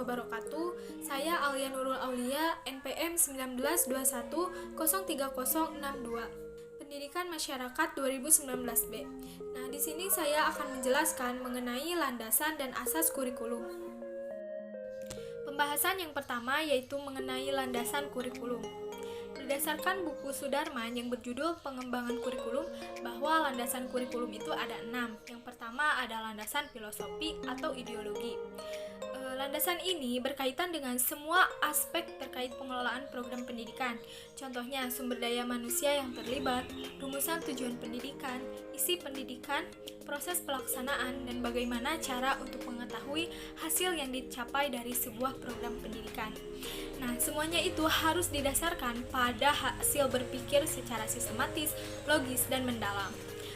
wabarakatuh. Saya Alia Nurul Aulia, NPM 1921030062. Pendidikan Masyarakat 2019B. Nah, di sini saya akan menjelaskan mengenai landasan dan asas kurikulum. Pembahasan yang pertama yaitu mengenai landasan kurikulum. Berdasarkan buku Sudarman yang berjudul Pengembangan Kurikulum, bahwa landasan kurikulum itu ada 6. Yang pertama ada landasan filosofi atau ideologi. Landasan ini berkaitan dengan semua aspek terkait pengelolaan program pendidikan. Contohnya, sumber daya manusia yang terlibat, rumusan tujuan pendidikan, isi pendidikan, proses pelaksanaan, dan bagaimana cara untuk mengetahui hasil yang dicapai dari sebuah program pendidikan. Nah, semuanya itu harus didasarkan pada hasil berpikir secara sistematis, logis, dan mendalam.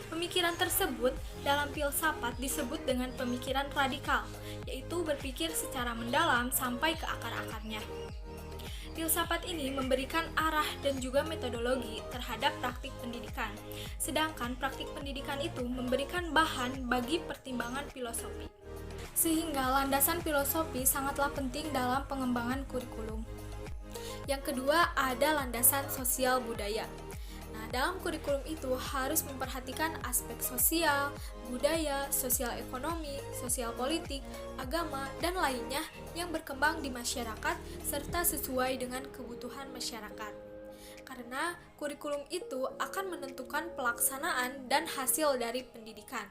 Pemikiran tersebut dalam filsafat disebut dengan pemikiran radikal, yaitu berpikir secara mendalam sampai ke akar-akarnya. Filsafat ini memberikan arah dan juga metodologi terhadap praktik pendidikan, sedangkan praktik pendidikan itu memberikan bahan bagi pertimbangan filosofi. Sehingga landasan filosofi sangatlah penting dalam pengembangan kurikulum. Yang kedua ada landasan sosial budaya. Nah, dalam kurikulum itu harus memperhatikan aspek sosial, budaya, sosial ekonomi, sosial politik, agama, dan lainnya yang berkembang di masyarakat serta sesuai dengan kebutuhan masyarakat. Karena kurikulum itu akan menentukan pelaksanaan dan hasil dari pendidikan.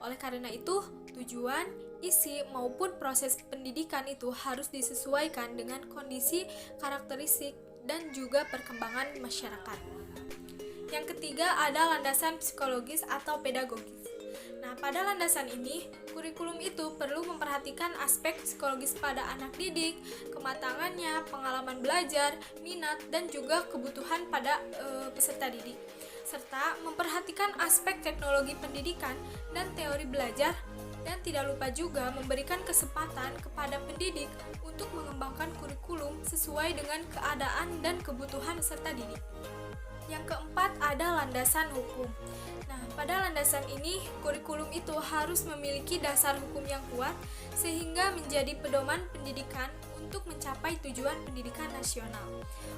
Oleh karena itu, tujuan, isi, maupun proses pendidikan itu harus disesuaikan dengan kondisi, karakteristik, dan juga perkembangan masyarakat. Yang ketiga ada landasan psikologis atau pedagogis. Nah, pada landasan ini, kurikulum itu perlu memperhatikan aspek psikologis pada anak didik, kematangannya, pengalaman belajar, minat, dan juga kebutuhan pada peserta didik, serta memperhatikan aspek teknologi pendidikan dan teori belajar, dan tidak lupa juga memberikan kesempatan kepada pendidik untuk mengembangkan kurikulum sesuai dengan keadaan dan kebutuhan peserta didik. Yang keempat ada landasan hukum. Nah, pada landasan ini, kurikulum itu harus memiliki dasar hukum yang kuat sehingga menjadi pedoman pendidikan untuk mencapai tujuan pendidikan nasional.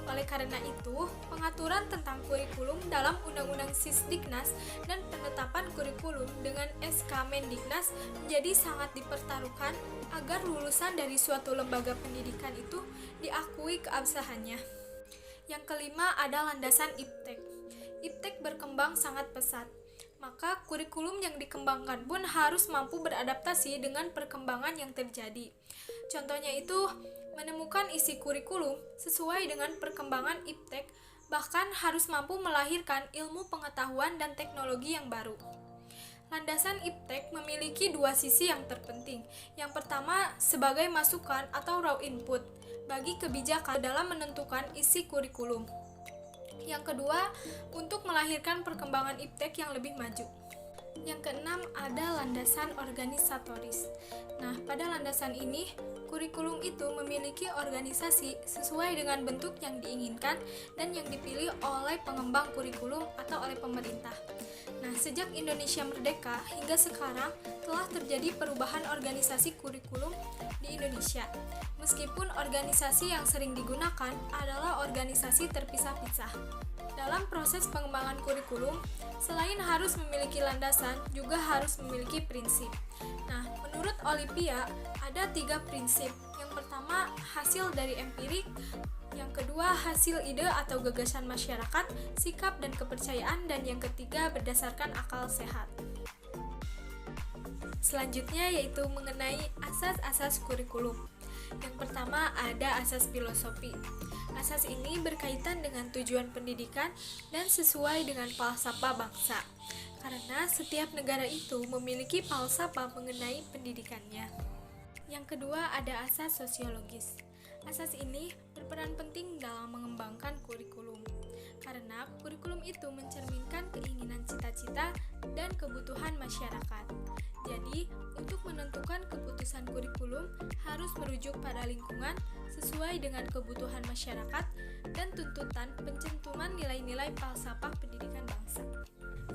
Oleh karena itu, pengaturan tentang kurikulum dalam Undang-Undang Sisdiknas dan penetapan kurikulum dengan SK Mendiknas menjadi sangat dipertaruhkan agar lulusan dari suatu lembaga pendidikan itu diakui keabsahannya. Yang kelima ada landasan iptek. Iptek berkembang sangat pesat, maka kurikulum yang dikembangkan pun harus mampu beradaptasi dengan perkembangan yang terjadi. Contohnya itu menemukan isi kurikulum sesuai dengan perkembangan iptek, bahkan harus mampu melahirkan ilmu pengetahuan dan teknologi yang baru. Landasan iptek memiliki dua sisi yang terpenting. Yang pertama, sebagai masukan atau raw input bagi kebijakan dalam menentukan isi kurikulum. Yang kedua, untuk melahirkan perkembangan iptek yang lebih maju. Yang keenam ada landasan organisatoris. Nah, pada landasan ini, kurikulum itu memiliki organisasi sesuai dengan bentuk yang diinginkan dan yang dipilih oleh pengembang kurikulum atau oleh pemerintah. Nah, sejak Indonesia merdeka hingga sekarang telah terjadi perubahan organisasi kurikulum di Indonesia. Meskipun organisasi yang sering digunakan adalah organisasi terpisah-pisah. Dalam proses pengembangan kurikulum, selain harus memiliki landasan, juga harus memiliki prinsip. Nah, menurut Olivia, ada 3 prinsip. Yang pertama, hasil dari empirik. Yang kedua, hasil ide atau gagasan masyarakat, sikap dan kepercayaan. Dan yang ketiga, berdasarkan akal sehat. Selanjutnya yaitu mengenai asas-asas kurikulum. Yang pertama ada asas filosofi. Asas ini berkaitan dengan tujuan pendidikan dan sesuai dengan falsafah bangsa. Karena setiap negara itu memiliki falsafah mengenai pendidikannya. Yang kedua ada asas sosiologis. Asas ini berperan penting dalam mengembangkan kurikulum. Karena kurikulum itu mencerminkan keinginan cita-cita dan kebutuhan masyarakat. Jadi, untuk menentukan keputusan kurikulum harus merujuk pada lingkungan sesuai dengan kebutuhan masyarakat dan tuntutan pencantuman nilai-nilai falsafah pendidikan bangsa.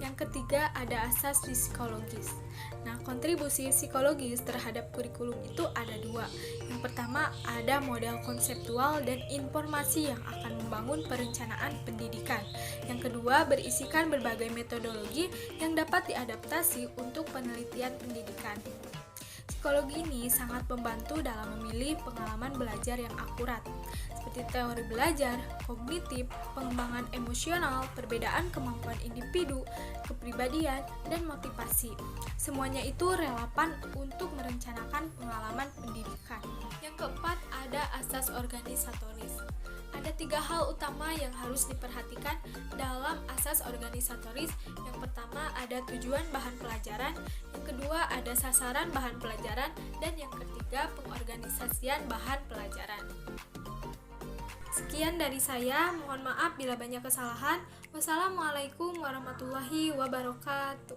Yang Yang ketiga ada asas psikologis. Nah, kontribusi psikologis terhadap kurikulum itu ada dua. Yang pertama ada model konseptual dan informasi yang akan membangun perencanaan pendidikan. Yang kedua berisikan berbagai metodologi yang dapat diadaptasi untuk penelitian pendidikan. Psikologi ini sangat membantu dalam memilih pengalaman belajar yang akurat, seperti teori belajar, kognitif, pengembangan emosional, perbedaan kemampuan individu, kepribadian, dan motivasi. Semuanya itu relevan untuk merencanakan pengalaman pendidikan. Yang keempat, ada asas organisatoris. Ada 3 hal utama yang harus diperhatikan dalam asas organisatoris. Yang pertama ada tujuan bahan pelajaran, yang kedua ada sasaran bahan pelajaran, dan yang ketiga pengorganisasian bahan pelajaran. Sekian dari saya, mohon maaf bila banyak kesalahan. Wassalamualaikum warahmatullahi wabarakatuh.